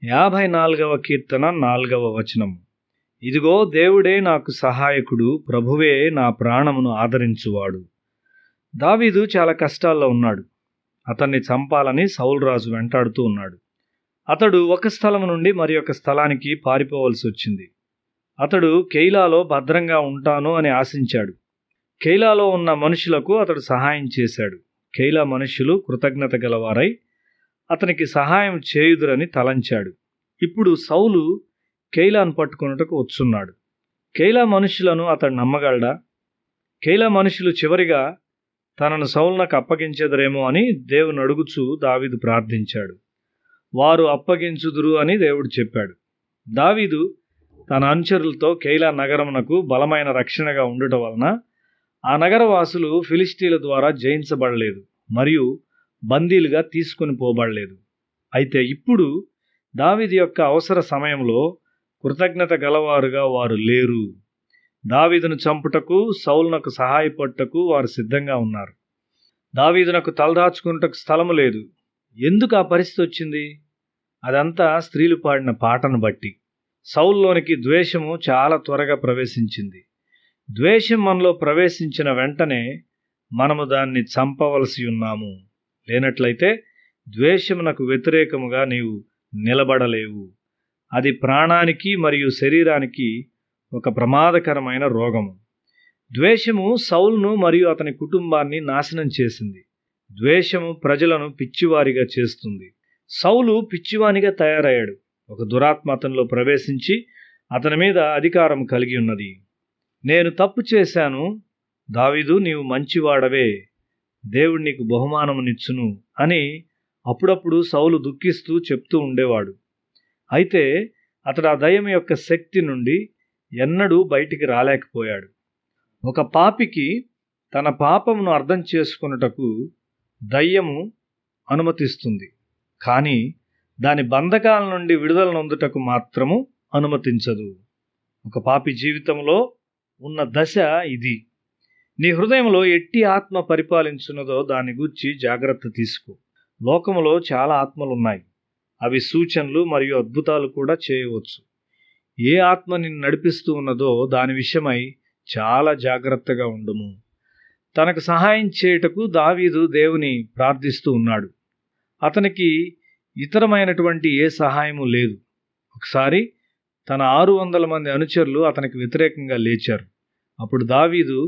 54వ కీర్తన 4వ వచనం. ఇదిగో దేవుడే నాకు సహాయకుడు, ప్రభువే నా ప్రాణమును ఆదరించువాడు. దావీదు చాలా కష్టాల్లో ఉన్నాడు. అతన్ని చంపాలని సౌలు రాజు వెంటాడుతూ ఉన్నాడు. అతడు ఒక స్థలం నుండి మరి ఒక స్థలానికి పారిపోవలసి వచ్చింది. అతడు కెయిలాలో భద్రంగా ఉంటాను అని ఆశించాడు. కెయిలాలో ఉన్న మనుషులకు అతడు సహాయం చేశాడు. కెయిలా మనుషులు కృతజ్ఞత గలవారై అతనికి సహాయం చేయుదురని తలంచాడు. ఇప్పుడు సౌలు కెయిలాను పట్టుకొనుటకు వచ్చున్నాడు. కెయిలా మనుషులను అతడు నమ్మగలడా? కెయిలా మనుషులు చివరిగా తనను సౌలునకు అప్పగించెదరేమో అని దేవుని అడుగుచూ దావీదు ప్రార్థించాడు. వారు అప్పగించుదురు అని దేవుడు చెప్పాడు. దావీదు తన అనుచరులతో కెయిలా నగరమునకు బలమైన రక్షణగా ఉండటం వలన ఆ నగరవాసులు ఫిలిష్తీయుల ద్వారా జయించబడలేదు మరియు బందీలుగా తీసుకొని పోబడలేదు. అయితే ఇప్పుడు దావీదు యొక్క అవసర సమయంలో కృతజ్ఞత గలవారుగా వారు లేరు. దావీదును చంపుటకు, సౌలునకు సహాయపడుటకు వారు సిద్ధంగా ఉన్నారు. దావీదునకు తలదాచుకున్నటకు స్థలము లేదు. ఎందుకు ఆ పరిస్థితి వచ్చింది? అదంతా స్త్రీలు పాడిన పాటను బట్టి. సౌలులోనికి ద్వేషము చాలా త్వరగా ప్రవేశించింది. ద్వేషం మనలో ప్రవేశించిన వెంటనే మనము దాన్ని చంపవలసి ఉన్నాము. లేనట్లయితే ద్వేషమునకు వ్యతిరేకముగా నీవు నిలబడలేవు. అది ప్రాణానికి మరియు శరీరానికి ఒక ప్రమాదకరమైన రోగము. ద్వేషము సౌలును మరియు అతని కుటుంబాన్ని నాశనం చేసింది. ద్వేషము ప్రజలను పిచ్చివారిగా చేస్తుంది. సౌలు పిచ్చివానిగా తయారయ్యాడు. ఒక దురాత్మ అతనిలో ప్రవేశించి అతని మీద అధికారం కలిగి ఉన్నది. నేను తప్పు చేశాను, దావీదు నీవు మంచివాడవే, దేవుడు నీకు బహుమానమునిచ్చును అని అప్పుడప్పుడు సౌలు దుఃఖిస్తూ చెప్తూ ఉండేవాడు. అయితే అతడు ఆ దయ్యం యొక్క శక్తి నుండి ఎన్నడూ బయటికి రాలేకపోయాడు. ఒక పాపికి తన పాపమును అర్థం చేసుకొనుటకు దయ్యము అనుమతిస్తుంది, కానీ దాని బంధకాల నుండి విడుదల నొందుటకు మాత్రము అనుమతించదు. ఒక పాపి జీవితంలో ఉన్న దశ ఇది. నీ హృదయంలో ఎట్టి ఆత్మ పరిపాలించున్నదో దాని గూర్చి జాగ్రత్త తీసుకో. లోకములో చాలా ఆత్మలున్నాయి. అవి సూచనలు మరియు అద్భుతాలు కూడా చేయవచ్చు. ఏ ఆత్మ నిన్ను నడిపిస్తూ ఉన్నదో దాని విషయమై చాలా జాగ్రత్తగా ఉండుము. తనకు సహాయం చేయుటకు దావీదు దేవుని ప్రార్థిస్తూ ఉన్నాడు. అతనికి ఇతరమైనటువంటి ఏ సహాయము లేదు. ఒకసారి తన 600 మంది అనుచరులు అతనికి వ్యతిరేకంగా లేచారు. అప్పుడు దావీదు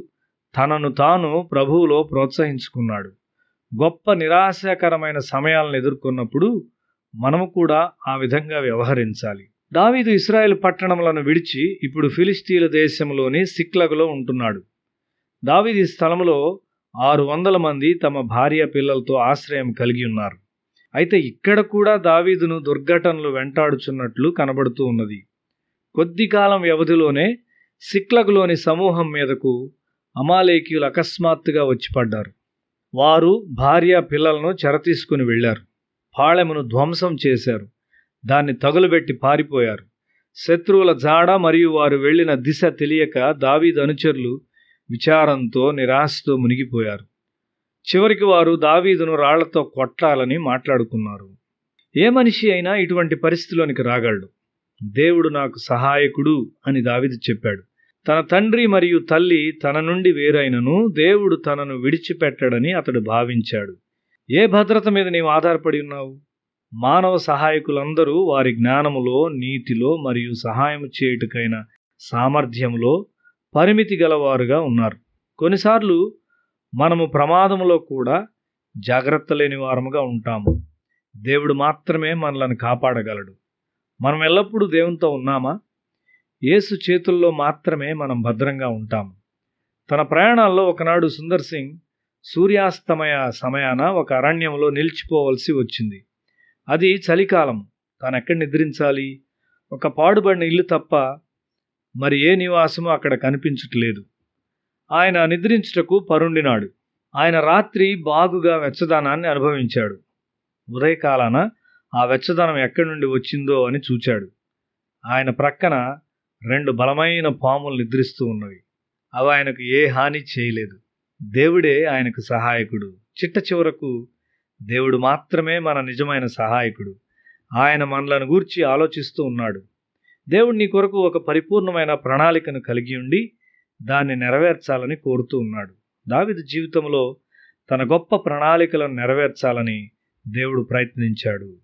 తనను తాను ప్రభువులో ప్రోత్సహించుకున్నాడు. గొప్ప నిరాశాకరమైన సమయాలను ఎదుర్కొన్నప్పుడు మనము కూడా ఆ విధంగా వ్యవహరించాలి. దావీదు ఇశ్రాయేలు పట్టణములను విడిచి ఇప్పుడు ఫిలిష్తీయుల దేశంలోని సిక్లగులో ఉంటున్నాడు. దావీదు ఈ స్థలంలో 600 మంది తమ భార్య పిల్లలతో ఆశ్రయం కలిగి ఉన్నారు. అయితే ఇక్కడ కూడా దావీదును దుర్ఘటనలు వెంటాడుచున్నట్లు కనబడుతూ ఉన్నది. కొద్ది కాలం వ్యవధిలోనే సిక్లగులోని సమూహం మీదకు అమాలేకీయులు అకస్మాత్తుగా వచ్చి పడ్డారు. వారు భార్య పిల్లలను చెరతీసుకుని వెళ్లారు. పాళెమును ధ్వంసం చేశారు. దాన్ని తగులబెట్టి పారిపోయారు. శత్రువుల జాడ మరియు వారు వెళ్లిన దిశ తెలియక దావీదు అనుచరులు విచారంతో నిరాశతో మునిగిపోయారు. చివరికి వారు దావీదును రాళ్లతో కొట్టాలని మాట్లాడుకున్నారు. ఏ మనిషి అయినా ఇటువంటి పరిస్థితిలోనికి రాగలడు. దేవుడు నాకు సహాయకుడు అని దావీదు చెప్పాడు. తన తండ్రి మరియు తల్లి తన నుండి వేరైనను దేవుడు తనను విడిచిపెట్టడని అతడు భావించాడు. ఏ భద్రత మీద నీవు ఆధారపడి ఉన్నావు? మానవ సహాయకులందరూ వారి జ్ఞానములో, నీతిలో మరియు సహాయం చేయుటకైన సామర్థ్యములో పరిమితి గలవారుగా ఉన్నారు. కొన్నిసార్లు మనము ప్రమాదములో కూడా జాగ్రత్త లేని వారముగా ఉంటాము. దేవుడు మాత్రమే మనలను కాపాడగలడు. మనం ఎల్లప్పుడూ దేవునితో ఉన్నామా? యేసు చేతుల్లో మాత్రమే మనం భద్రంగా ఉంటాము. తన ప్రయాణాల్లో ఒకనాడు సుందర్ సింగ్ సూర్యాస్తమయ సమయాన ఒక అరణ్యంలో నిలిచిపోవలసి వచ్చింది. అది చలికాలం. తానెక్కడ నిద్రించాలి? ఒక పాడుబడిన ఇల్లు తప్ప మరి ఏ నివాసము అక్కడ కనిపించట్లేదు. ఆయన నిద్రించుటకు పరుండినాడు. ఆయన రాత్రి బాగుగా వెచ్చదనాన్ని అనుభవించాడు. ఉదయకాలాన ఆ వెచ్చదనం ఎక్కడి నుండి వచ్చిందో అని చూచాడు. ఆయన ప్రక్కన 2 బలమైన పాములు నిద్రిస్తూ ఉన్నవి. అవి ఆయనకు ఏ హాని చేయలేదు. దేవుడే ఆయనకు సహాయకుడు. చిట్ట చివరకు దేవుడు మాత్రమే మన నిజమైన సహాయకుడు. ఆయన మనలను గూర్చి ఆలోచిస్తూ ఉన్నాడు. దేవుడు నీ కొరకు ఒక పరిపూర్ణమైన ప్రణాళికను కలిగి ఉండి దాన్ని నెరవేర్చాలని కోరుతూ ఉన్నాడు. దావీదు జీవితంలో తన గొప్ప ప్రణాళికలను నెరవేర్చాలని దేవుడు ప్రయత్నించాడు.